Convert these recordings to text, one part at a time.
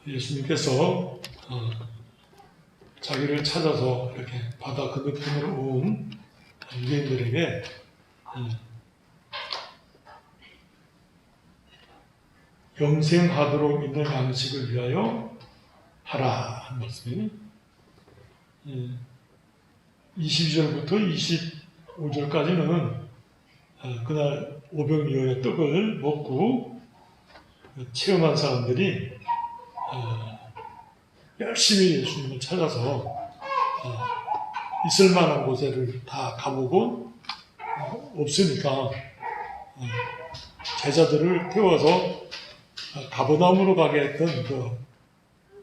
예수님께서 자기를 찾아서 이렇게 바다 건너편으로 온 유대인들에게 영생하도록 있는 양식을 위하여 하라 한 말씀이에요. 22절부터 25절까지는 그날 오병이어의 떡을 먹고 체험한 사람들이 열심히 예수님을 찾아서 있을 만한 곳에를 다 가보고 없으니까 제자들을 태워서 가버나움으로 가게 했던 그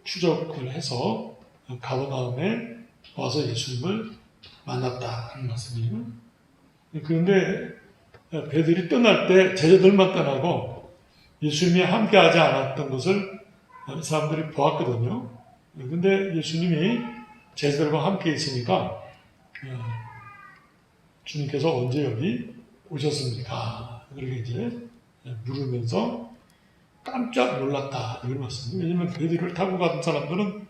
추적을 해서 가버나움에 와서 예수님을 만났다 하는 말씀이에요. 그런데 배들이 떠날 때 제자들만 떠나고 예수님이 함께하지 않았던 것을 사람들이 보았거든요. 그런데 예수님이 제자들과 함께 있으니까 주님께서 언제 여기 오셨습니까? 그렇게 이제 물으면서 깜짝 놀랐다 이걸 말씀입니다. 왜냐하면 배들을 타고 간 사람들은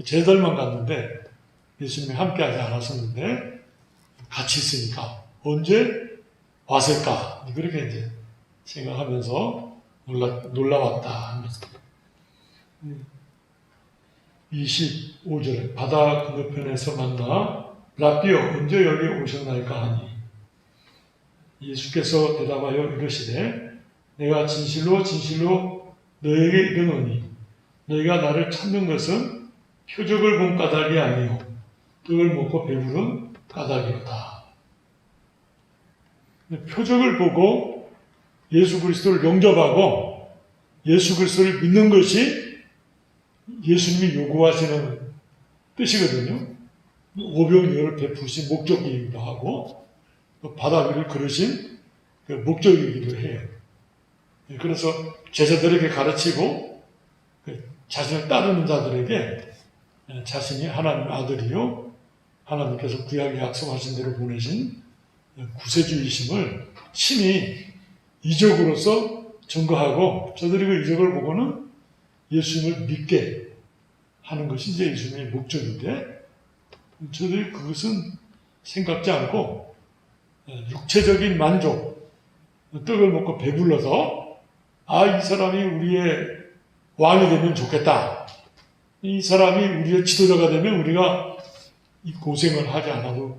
제자들만 갔는데 예수님이 함께하지 않았었는데 같이 있으니까 언제 왔을까? 그렇게 이제 생각하면서 놀라웠다 하는 말씀입니다. 25절 바다 건너편에서 만나 라비여 언제 여기 오셨나이까 하니 예수께서 대답하여 이르시되 내가 진실로 진실로 너에게 이르노니 너희가 나를 찾는 것은 표적을 본 까닭이 아니요 떡을 먹고 배부른 까닭이로다. 표적을 보고 예수 그리스도를 영접하고 예수 그리스도를 믿는 것이 예수님이 요구하시는 뜻이거든요. 오병이어를 베푸신 목적이기도 하고 바다 위를 걸으신 목적이기도 해요. 그래서 제자들에게 가르치고 자신을 따르는 자들에게 자신이 하나님의 아들이요 하나님께서 구약에 약속하신 대로 보내신 구세주이심을 신이 이적으로서 증거하고 저들이 그 이적을 보고는 예수님을 믿게 하는 것이 이제 예수님의 목적인데 저들이 그것은 생각지 않고 육체적인 만족, 떡을 먹고 배불러서 이 사람이 우리의 왕이 되면 좋겠다. 이 사람이 우리의 지도자가 되면 우리가 이 고생을 하지 않아도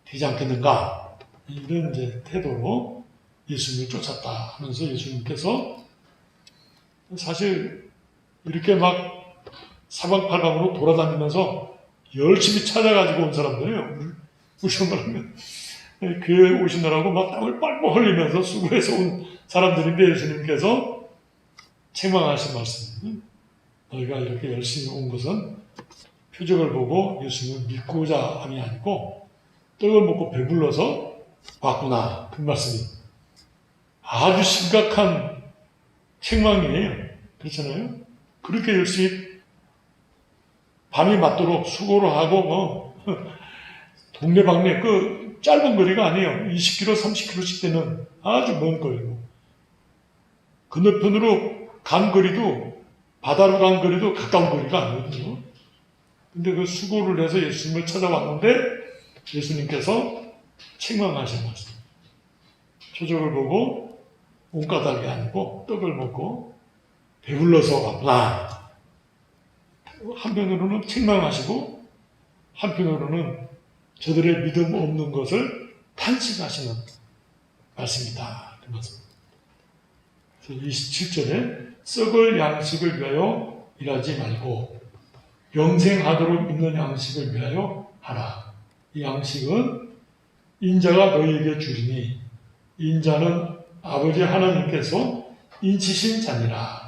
되지 않겠는가. 이런 이제 태도로 예수님을 쫓았다 하면서 예수님께서 사실 이렇게 막 사방팔방으로 돌아다니면서 열심히 찾아가지고 온 사람들이에요. 오시느라고 교회에 오시느라고 막 땀을 뻘뻘 흘리면서 수고해서 온 사람들인데 예수님께서 책망하신 말씀. 너희가 이렇게 열심히 온 것은 표적을 보고 예수님을 믿고자 함이 아니고 떡을 먹고 배불러서 왔구나. 그 말씀이 아주 심각한 책망이에요. 그렇잖아요? 그렇게 열심히 밤이 맞도록 수고를 하고 동네방네 그 짧은 거리가 아니에요. 20km, 30km씩 되는 아주 먼 거리고 건너편으로 간 거리도 바다로 간 거리도 가까운 거리가 아니거든요. 근데 그 수고를 해서 예수님을 찾아왔는데 예수님께서 책망하신 말씀. 표적을 보고 온 까닭이 아니고 떡을 먹고 배불러서 왔구나. 한편으로는 책망하시고 한편으로는 저들의 믿음 없는 것을 탄식하시는 말씀이다. 그 말씀. 27절에 썩을 양식을 위하여 일하지 말고 영생하도록 있는 양식을 위하여 하라. 이 양식은 인자가 너희에게 주리니 인자는 아버지 하나님께서 인치신 자니라.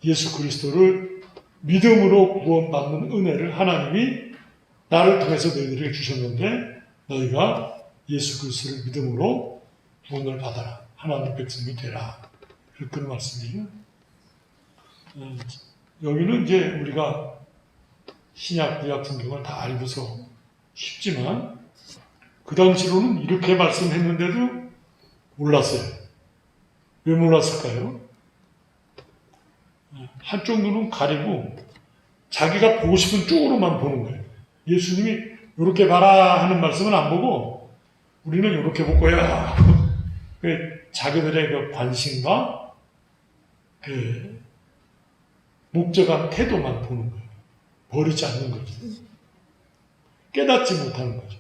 예수 그리스도를 믿음으로 구원받는 은혜를 하나님이 나를 통해서 너희들에게 주셨는데 너희가 예수 그리스도를 믿음으로 구원을 받아라. 하나님 백성이 되라. 그런 말씀이에요. 여기는 이제 우리가 신약, 구약 성경을 다 알고서 쉽지만 그 당시로는 이렇게 말씀했는데도 몰랐어요. 왜 몰랐을까요? 한쪽 눈은 가리고 자기가 보고 싶은 쪽으로만 보는 거예요. 예수님이 이렇게 봐라 하는 말씀은 안 보고 우리는 이렇게 볼 거야. 자기들의 그 관심과 그 목적한 태도만 보는 거예요. 버리지 않는 거죠. 깨닫지 못하는 거죠.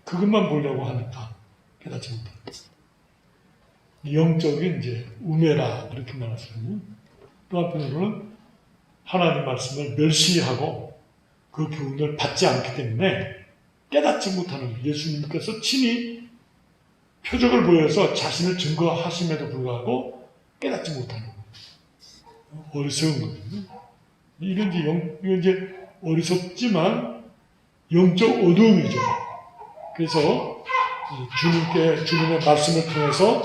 그것만 보려고 하니까 깨닫지 못하는 거죠. 영적인 이제 우매라 그렇게 말하거든요. 또 한편으로는 하나님 말씀을 멸시하고 그 교훈을 받지 않기 때문에 깨닫지 못하는 거예요. 예수님께서 친히 표적을 보여서 자신을 증거하심에도 불구하고 깨닫지 못하는 거예요. 어리석은 거거든요. 이건 이제 어리석지만 영적 어두움이죠. 그래서 주님의 말씀을 통해서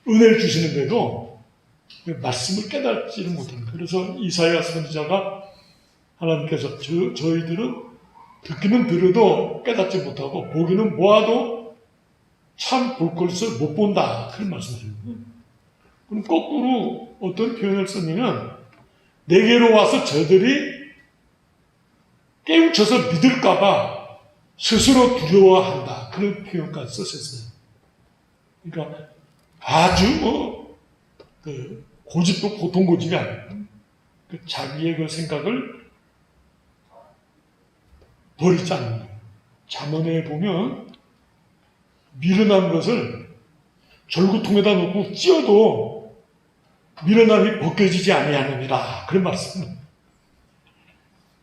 은혜를 주시는데도 그 말씀을 깨닫지를 못하는 거예요. 그래서 이사야 선지자가 하나님께서 저희들은 듣기는 들어도 깨닫지 못하고 보기는 보아도 참 볼 것을 못 본다. 그런 말씀을 드립니다. 그럼 거꾸로 어떤 표현을 쓰냐면 내게로 와서 저들이 깨우쳐서 믿을까봐 스스로 두려워한다. 그런 표현까지 썼어요. 그러니까 아주 고집도 보통 고집이 아니에요. 자기의 그 생각을 버리지 않는 거예요. 잠언에 보면 미련한 것을 절구통에다 놓고 찧어도 미련함이 벗겨지지 아니하느니라. 그런 말씀은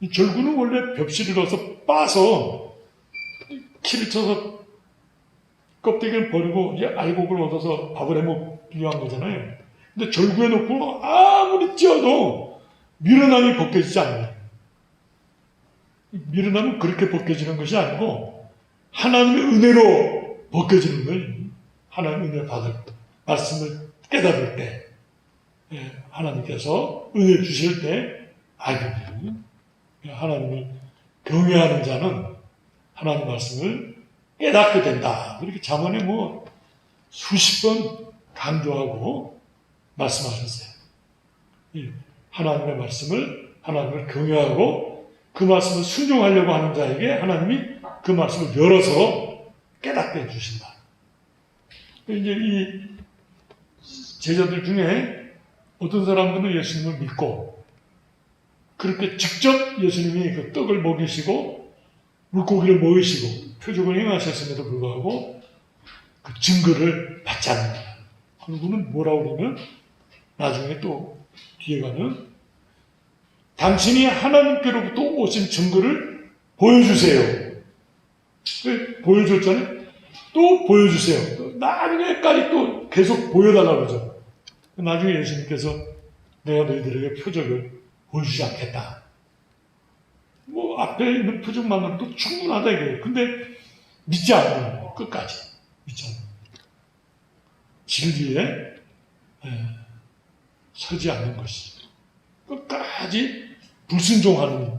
이 절구는 원래 벽실을 넣어서 빠서 키를 쳐서 껍데기를 버리고 이제 알곡을 얻어서 밥을 해먹기 위한 거잖아요. 근데 절구에 놓고 아무리 찧어도 미련함이 벗겨지지 않아요. 미련함은 그렇게 벗겨지는 것이 아니고 하나님의 은혜로 벗겨지는 거예요. 하나님의 은혜 받을 때, 말씀을 깨달을 때, 하나님께서 은혜 주실 때 알게 돼요. 하나님을 경외하는 자는 하나님 말씀을 깨닫게 된다. 그렇게 잠언에 수십 번 강조하고 말씀하셨어요. 하나님의 말씀을, 하나님을 경외하고 그 말씀을 순종하려고 하는 자에게 하나님이 그 말씀을 열어서 깨닫게 해주신다. 이제 이 제자들 중에 어떤 사람들은 예수님을 믿고 그렇게 직접 예수님이 그 떡을 먹이시고 물고기를 먹이시고 표적을 행하셨음에도 불구하고 그 증거를 받지 않는다. 그리고는 뭐라고 그러면 나중에 또 뒤에 가면 당신이 하나님께로부터 오신 증거를 보여주세요. 보여줬잖아요. 또 보여주세요. 또 나중에까지 또 계속 보여달라고 그러죠. 나중에 예수님께서 내가 너희들에게 표적을 보여주지 않겠다. 앞에 있는 표적만으로도 충분하다 이거예요. 근데 믿지 않는 거예요. 끝까지. 믿지 않는 거예요. 진리에 서지 않는 것이죠. 끝까지 불순종하는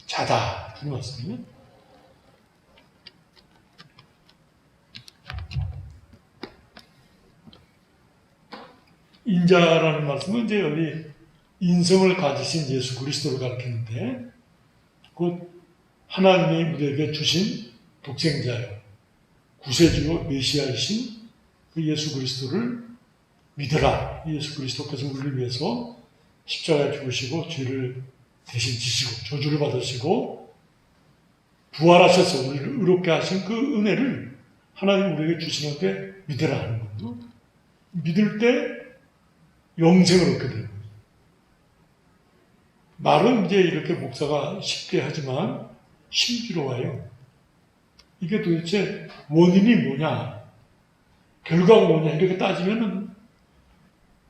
자다. 그런 말씀이에요. 인자라는 말씀은 이제 여기 인성을 가지신 예수 그리스도를 가리키는데 곧 하나님이 우리에게 주신 독생자요 구세주요 메시아이신 그 예수 그리스도를 믿으라. 예수 그리스도께서 우리를 위해서 십자가에 죽으시고 죄를 대신 지시고 저주를 받으시고 부활하셔서 우리를 의롭게 하신 그 은혜를 하나님 우리에게 주시는데 믿으라 하는 거예요. 믿을 때 영생을 얻게 되는 거예요. 말은 이제 이렇게 목사가 쉽게 하지만 신비로워요. 이게 도대체 원인이 뭐냐, 결과가 뭐냐 이렇게 따지면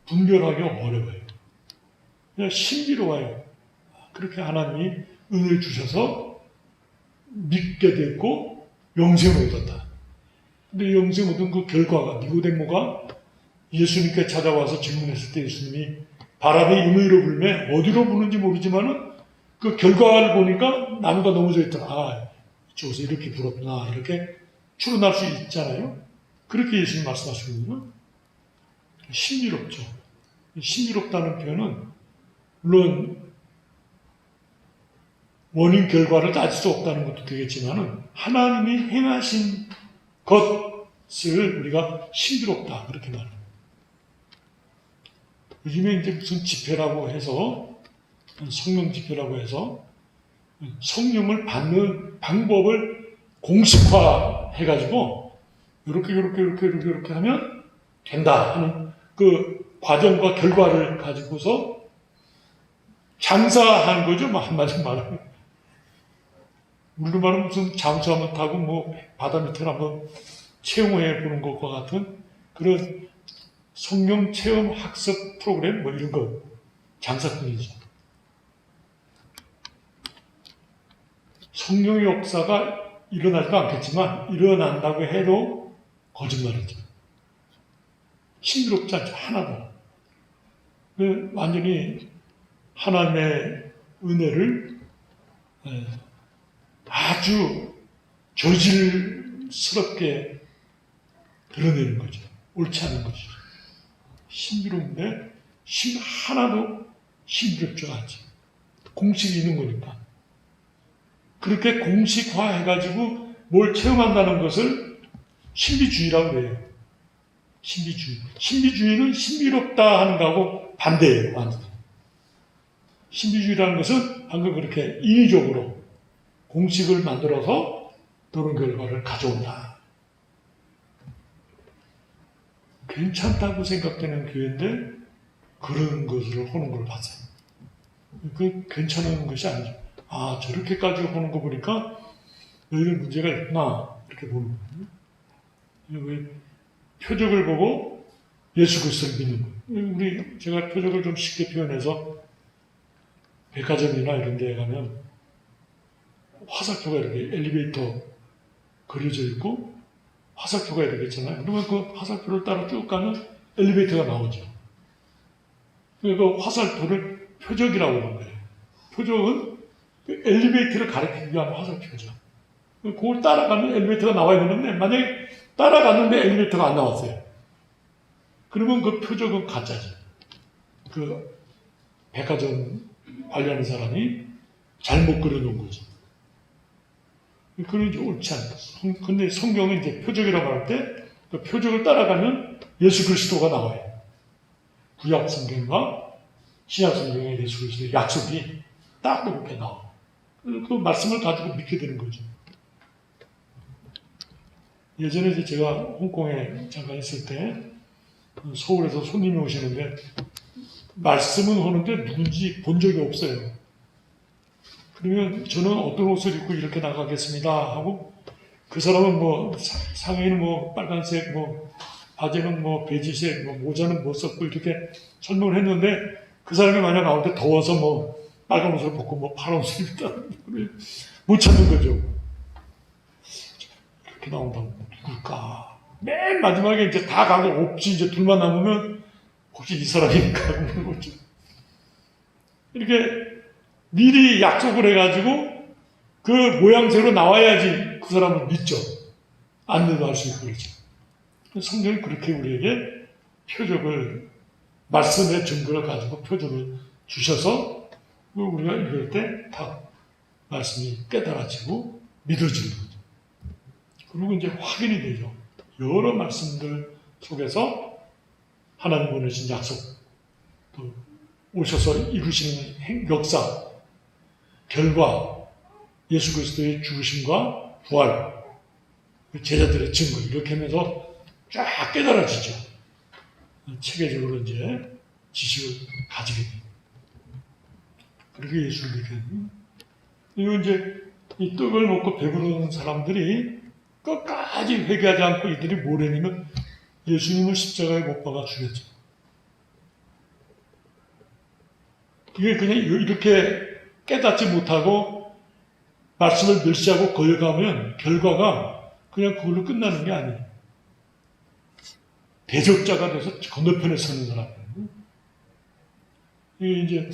분별하기 어려워요. 그냥 신비로워요. 그렇게 하나님이 은혜를 주셔서 믿게 됐고 영생을 얻었다. 근데 영생을 얻은 그 결과가 니고데모가 예수님께 찾아와서 질문했을 때 예수님이 바람이 임의로 불매 어디로 부는지 모르지만은 그 결과를 보니까 나무가 넘어져 있더라. 아, 이쪽에서 이렇게 불었구나. 이렇게 추론할 수 있잖아요. 그렇게 예수님 말씀하시거든요. 신비롭죠. 신비롭다는 표현은 물론 원인 결과를 따질 수 없다는 것도 되겠지만은 하나님이 행하신 것을 우리가 신비롭다 그렇게 말합니다. 요즘에 이제 무슨 집회라고 해서 성령 집회라고 해서 성령을 받는 방법을 공식화해가지고 이렇게 하면 된다 하는 그 과정과 결과를 가지고서 장사한 거죠. 뭐 한마디로 말하면. 우리로 말하면 무슨 잠수함을 타고 뭐 바다 밑을 한번 체험해 보는 것과 같은 그런 성령 체험 학습 프로그램 뭐 이런 거 장사꾼이죠. 성령의 역사가 일어나지도 않겠지만 일어난다고 해도 거짓말이죠. 신비롭지 않죠. 하나도. 완전히 하나님의 은혜를 아주 저질스럽게 드러내는 거죠. 옳지 않은 것이죠. 신비로운데 하나도 신비롭지 않지. 공식이 있는 거니까. 그렇게 공식화해가지고 뭘 체험한다는 것을 신비주의라고 해요. 신비주의. 신비주의는 신비롭다 하는 거하고 반대예요. 완전히. 신비주의라는 것은 방금 그렇게 인위적으로 공식을 만들어서 그런 결과를 가져온다. 괜찮다고 생각되는 교회인데 그런 것을 하는 걸 봤어요. 그 괜찮은 것이 아니죠. 아, 저렇게까지 하는 거 보니까 너희들 문제가 있구나 이렇게 보는 거예요. 표적을 보고 예수 그리스도를 믿는 거예요. 제가 표적을 좀 쉽게 표현해서 백화점이나 이런 데 가면 화살표가 이렇게 엘리베이터 그려져 있고 화살표가 이렇게 있잖아요. 그러면 그 화살표를 따라 쭉 가면 엘리베이터가 나오죠. 그 화살표를 표적이라고 하는 거예요. 표적은 엘리베이터를 가리키기 위한 화살표죠. 그걸 따라가면 엘리베이터가 나와야 되는데 만약에 따라갔는데 엘리베이터가 안 나왔어요. 그러면 그 표적은 가짜죠. 그 백화점 관리하는 사람이 잘못 그려놓은 거죠. 그건 이제 옳지 않다. 근데 성경은 이제 표적이라고 할 때 그 표적을 따라가면 예수 그리스도가 나와요. 구약 성경과 신약 성경의 예수 그리스도의 약속이 딱 그렇게 나와요. 그 말씀을 가지고 믿게 되는 거죠. 예전에 이제 제가 홍콩에 잠깐 있을 때 서울에서 손님이 오시는데 말씀은 하는데 누군지 본 적이 없어요. 그러면 저는 어떤 옷을 입고 이렇게 나가겠습니다 하고 그 사람은 뭐 상의는 뭐 빨간색, 뭐 바지는 뭐 베이지색, 뭐 모자는 뭐 썼고 이렇게 설명을 했는데 그 사람이 만약 나올 때 더워서 뭐 빨간 옷을 벗고 뭐 파란 옷을 입다 못 찾는 거죠. 이렇게 나온다고 누굴까? 맨 마지막에 이제 다 가고 없지 이제 둘만 남으면 혹시 이 사람인가 하는 거죠. 이렇게 미리 약속을 해가지고 그 모양새로 나와야지 그 사람을 믿죠. 안내도 할 수 있고 그렇죠. 성경이 그렇게 우리에게 표적을 말씀의 증거를 가지고 표적을 주셔서 우리가 읽을 때 다 말씀이 깨달아지고 믿어지는 거죠. 그리고 이제 확인이 되죠. 여러 말씀들 속에서 하나님 보내신 약속, 또 오셔서 이루시는 역사, 결과, 예수 그리스도의 죽으심과 부활, 제자들의 증거 이렇게 하면서 쫙 깨달아지죠. 체계적으로 이제 지식을 가지게 됩니다. 그렇게 예수를 믿게 됩니다. 그리고 이제 이 떡을 먹고 배부른 사람들이 끝까지 회개하지 않고 이들이 뭘 했냐면 예수님을 십자가에 못 박아 죽였죠. 이게 그냥 이렇게 깨닫지 못하고 말씀을 멸시하고 거역하면 결과가 그냥 그걸로 끝나는 게 아니에요. 대적자가 돼서 건너편에 서는 사람이에요. 이게 이제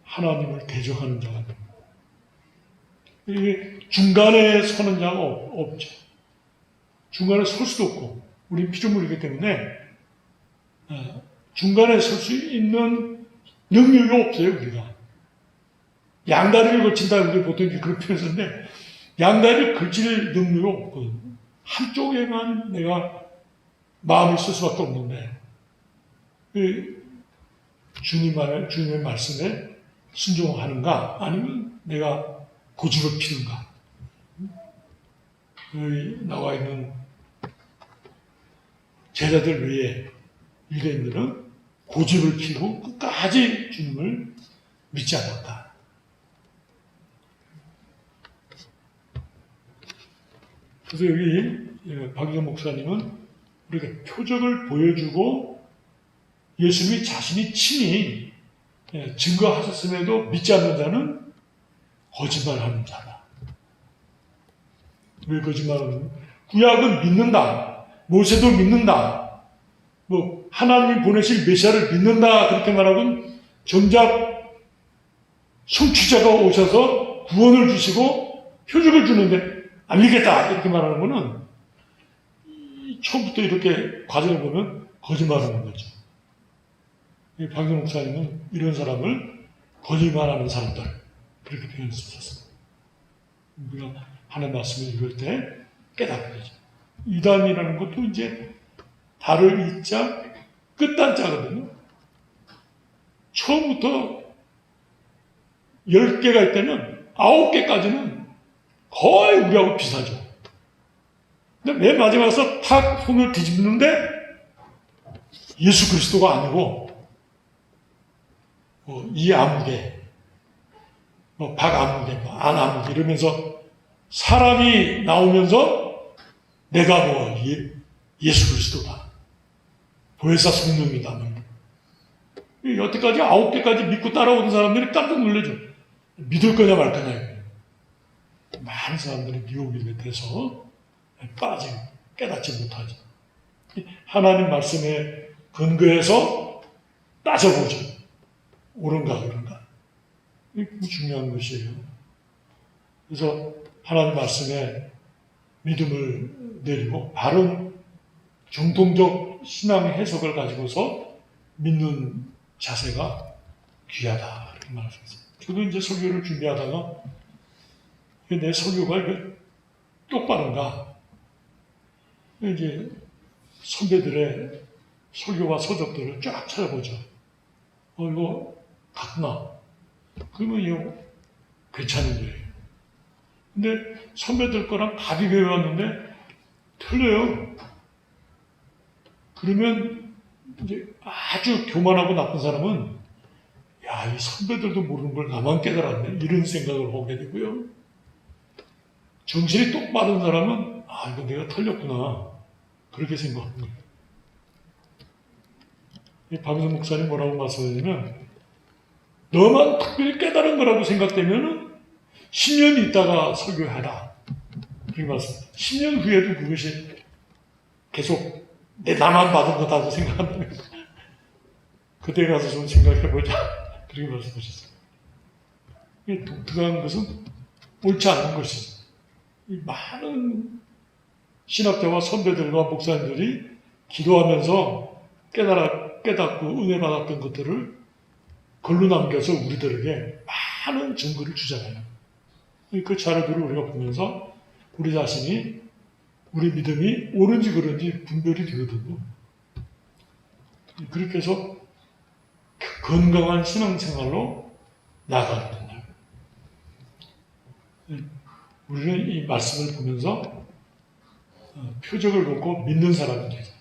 하나님을 대적하는 자가 됩니다. 이게 중간에 서는 자가 없죠. 중간에 설 수도 없고, 우리 피조물이기 때문에 중간에 설 수 있는 능력이 없어요, 우리가. 양다리를 걸친다, 우리 보통 그런 표현 쓰는데, 양다리를 걸칠 능력이 없거든요. 한쪽에만 내가 마음을 쓸 수밖에 없는데, 주님의 말씀에 순종하는가, 아니면 내가 고집을 피는가. 여기 나와 있는 제자들 외에 유대인들은 고집을 피고 끝까지 주님을 믿지 않았다. 그래서 여기 박유선 목사님은 우리가 표적을 보여주고 예수님이 자신이 친히 증거하셨음에도 믿지 않는 자는 거짓말하는 자다. 왜 거짓말하는? 구약은 믿는다. 모세도 믿는다. 뭐 하나님이 보내실 메시아를 믿는다. 그렇게 말하고는 정작 성취자가 오셔서 구원을 주시고 표적을 주는데 안 믿겠다. 이렇게 말하는 거는 처음부터 이렇게 과정을 보면 거짓말하는 거죠. 박영 목사님은 이런 사람을 거짓말하는 사람들 그렇게 표현했었습니다. 우리가 하나님 말씀을 읽을 때 깨닫게 되죠. 이단이라는 것도 이제 달을 이자 끝단자거든요. 처음부터 10개가 있다면 9개까지는 거의 우리하고 비슷하죠. 근데 맨 마지막에서 탁 손을 뒤집는데 예수 그리스도가 아니고 이 아무개, 박 아무개, 안 아무개 이러면서 사람이 나오면서 내가 예수 그리스도다. 보혜사 성령이다. 여태까지 9개까지 믿고 따라오는 사람들이 깜짝 놀라죠. 믿을 거냐 말 거냐. 많은 사람들이 미혹에 대해서 빠지고 깨닫지 못하죠. 하나님 말씀에 근거해서 따져보죠. 옳은가 그런가. 이게 중요한 것이에요. 그래서 하나님 말씀에 믿음을 내리고 바른 정통적 신앙 해석을 가지고서 믿는 자세가 귀하다. 이렇게 말하셨어요. 저도 이제 설교를 준비하다가 내 설교가 똑바른가? 이제 선배들의 설교와 서적들을 쫙 찾아보죠. 이거 같나? 그러면 이거 괜찮은 거예요. 근데 선배들 거랑 다 비교해왔는데 틀려요. 그러면 이제 아주 교만하고 나쁜 사람은 야, 이 선배들도 모르는 걸 나만 깨달았네. 이런 생각을 하게 되고요. 정신이 똑바른 사람은 이거 내가 틀렸구나. 그렇게 생각하는 거예요. 박유선 목사님 뭐라고 말씀하냐면 너만 특별히 깨달은 거라고 생각되면 10년 있다가 설교해라. 그렇게 말씀. 10년 후에도 그것이 계속 나만 받은 거다고 생각한다면 그때 가서 좀 생각해보자. 그렇게 말씀하셨어요. 이 독특한 것은 옳지 않은 것이죠. 이 많은 신학자와 선배들과 목사님들이 기도하면서 깨닫고 은혜 받았던 것들을 글로 남겨서 우리들에게 많은 증거를 주잖아요. 그 자료들을 우리가 보면서 우리 자신이 우리 믿음이 옳은지 그른지 분별이 되거든요. 그렇게 해서 건강한 신앙생활로 나아가야 된다. 우리는 이 말씀을 보면서 표적을 보고 믿는 사람이 되죠.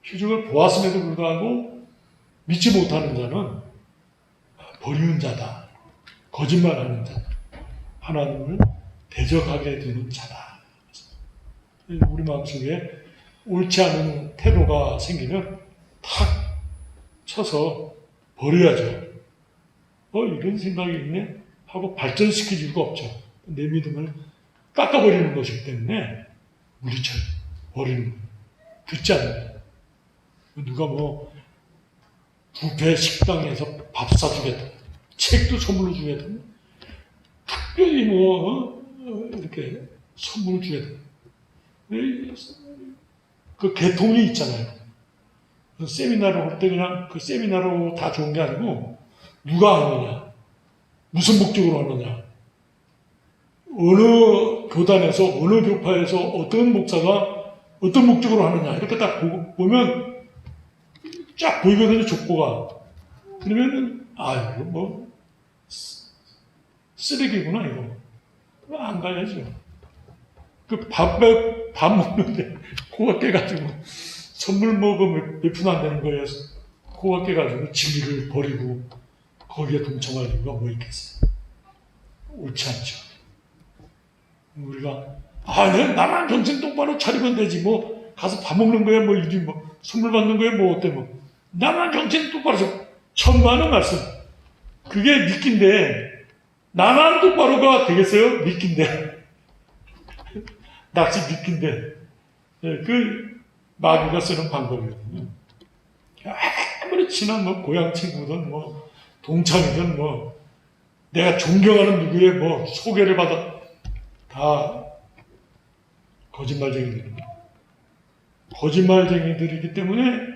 표적을 보았음에도 불구하고 믿지 못하는 자는 버리는 자다. 거짓말하는 자다. 하나님을 대적하게 되는 자다. 우리 마음속에 옳지 않은 태도가 생기면 탁 쳐서 버려야죠. 이런 생각이 있네 하고 발전시킬 이유가 없죠. 내 믿음을 깎아버리는 것이기 때문에 물리쳐 버리는 거예요. 듣지 않는 거예요. 누가 뷔페 식당에서 밥 사주겠다. 책도 선물로 주겠다. 특별히 이렇게 선물을 주겠다. 그 계통이 있잖아요. 그 세미나로 올 때 그냥 그 세미나로 다 좋은 게 아니고 누가 하느냐, 무슨 목적으로 하느냐, 어느 교단에서 어느 교파에서 어떤 목사가 어떤 목적으로 하느냐 이렇게 딱 보면 쫙 보이거든요. 족보가. 그러면은 이거 뭐 쓰레기구나 이거. 안 가야죠. 그 밥 먹는데 코가 깨가지고 선물 먹으면 몇 푼 안 되는 거예요. 코가 깨가지고 진리를 버리고 거기에 동참할 이유가 뭐 있겠어요? 옳지 않죠. 우리가 나만 정신 똑바로 차리면 되지 뭐 가서 밥 먹는 거야 뭐 이리 뭐 선물 받는 거야 뭐 어때 뭐 나만 정신 똑바로 천만의 말씀. 그게 미끼인데 나만 똑바로가 되겠어요? 미끼인데 낚시 미끼인데 그 마귀가 쓰는 방법이거든요. 아무리 친한 뭐 고향 친구든 뭐 동창이든 뭐 내가 존경하는 누구의 뭐 소개를 받아 다 거짓말쟁이들입니다. 거짓말쟁이들이기 때문에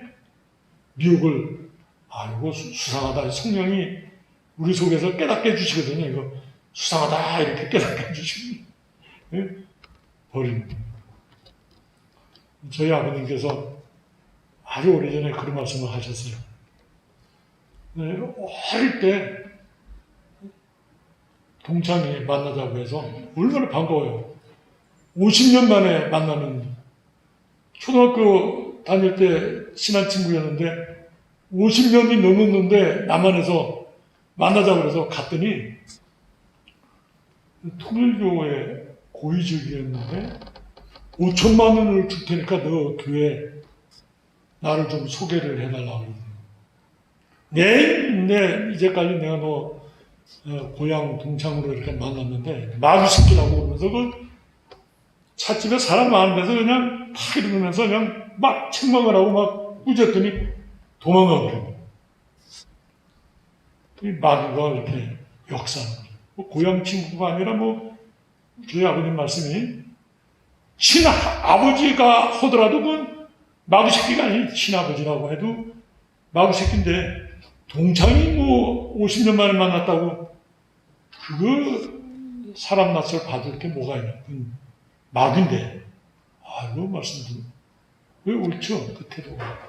미혹을 이거 수상하다. 성령이 우리 속에서 깨닫게 해주시거든요. 이거 수상하다 이렇게 깨닫게 해주시고 버리는 거예요. 저희 아버님께서 아주 오래전에 그런 말씀을 하셨어요. 어릴 때 동창이 만나자고 해서 얼마나 반가워요. 50년 만에 만나는 초등학교 다닐 때 친한 친구였는데 50년이 넘었는데 남한에서 만나자고 해서 갔더니 통일교회 고위직이었는데 5천만 원을 줄 테니까 너 교회 나를 좀 소개를 해달라고 그러더니 이제까지 내가 너 고향 동창으로 이렇게 만났는데 마귀 새끼라고 그러면서 그 찻집에 사람 많은 데서 그냥 탁 이러면서 그냥 막 책망을 하고 막 꾸짖더니 도망가버려요. 이 마귀가 이렇게 역사하는 거예요. 뭐 고향 친구가 아니라 뭐 저희 아버님 말씀이 친아버지가 하더라도 그건 마귀 새끼가 아니에요. 친아버지라고 해도 마귀 새끼인데 동창이 뭐 50년 만에 만났다고 그거 사람 낯을 받을 게 뭐가 있냐. 마귀인데 이거 말씀드리면 왜 옳죠? 그 태도가.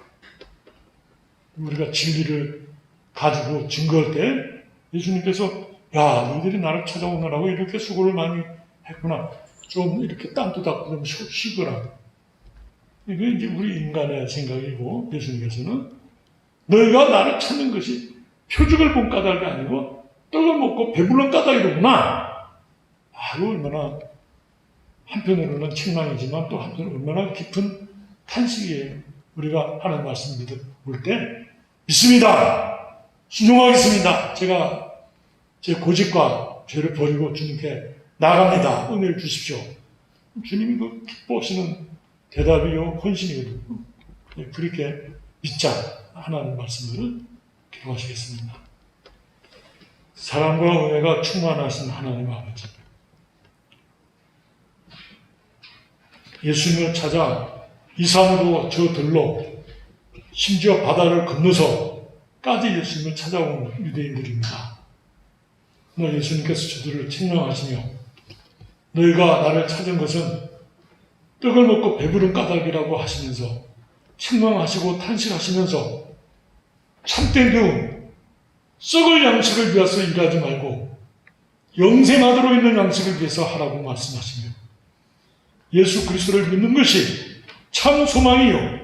우리가 진리를 가지고 증거할 때 예수님께서 너희들이 나를 찾아오느라고 이렇게 수고를 많이 했구나. 좀 이렇게 땀도 닦고 좀 쉬거라. 이게 이제 우리 인간의 생각이고 예수님께서는 너희가 나를 찾는 것이 표적을 본 까닭이 아니고 떡을 먹고 배불른 까닭이로구나. 이거 얼마나 한편으로는 책망이지만 또 한편으로는 얼마나 깊은 탄식이에요. 우리가 하는 말씀 볼 때 믿습니다. 순종하겠습니다. 제가 제 고집과 죄를 버리고 주님께 나갑니다. 은혜를 주십시오. 주님이 그 기뻐하시는 대답이요 헌신이거든요. 그렇게 믿자 하나님 말씀을 기도하시겠습니다. 사랑과 은혜가 충만하신 하나님 아버지, 예수님을 찾아 이 산으로 저 들로 심지어 바다를 건너서까지 예수님을 찾아온 유대인들입니다. 그러나 예수님께서 저들을 책망하시며 너희가 나를 찾은 것은 떡을 먹고 배부른 까닭이라고 하시면서 책망하시고 탄식하시면서 참된 그 썩을 양식을 위해서 일하지 말고 영생하도록 있는 양식을 위해서 하라고 말씀하시며 예수 그리스도를 믿는 것이 참 소망이요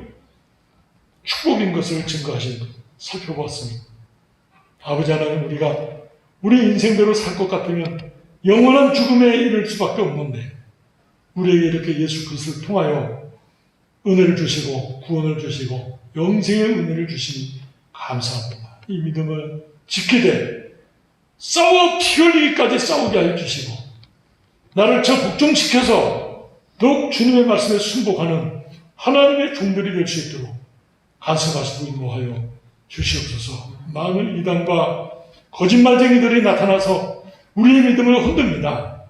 축복인 것을 증거하신 살펴보았습니다. 아버지 하나님, 우리가 우리 인생대로 살 것 같으면 영원한 죽음에 이를 수밖에 없는데 우리에게 이렇게 예수 그리스도를 통하여 은혜를 주시고 구원을 주시고 영생의 은혜를 주시니 감사합니다. 이 믿음을 지키되 싸워 피 흘리기까지 싸우게 하여 주시고 나를 저 복종시켜서 더욱 주님의 말씀에 순복하는 하나님의 종들이 될 수 있도록 간섭하시고 인도하여 주시옵소서. 많은 이단과 거짓말쟁이들이 나타나서 우리의 믿음을 흔듭니다.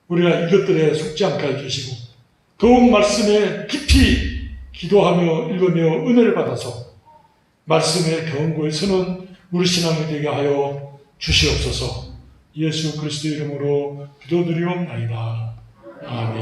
우리가 이것들에 속지 않게 해주시고 더욱 말씀에 깊이 기도하며 읽으며 은혜를 받아서 말씀의 경고에 서는 우리 신앙이 되게 하여 주시옵소서. 예수 그리스도 이름으로 기도드리옵나이다. 아멘.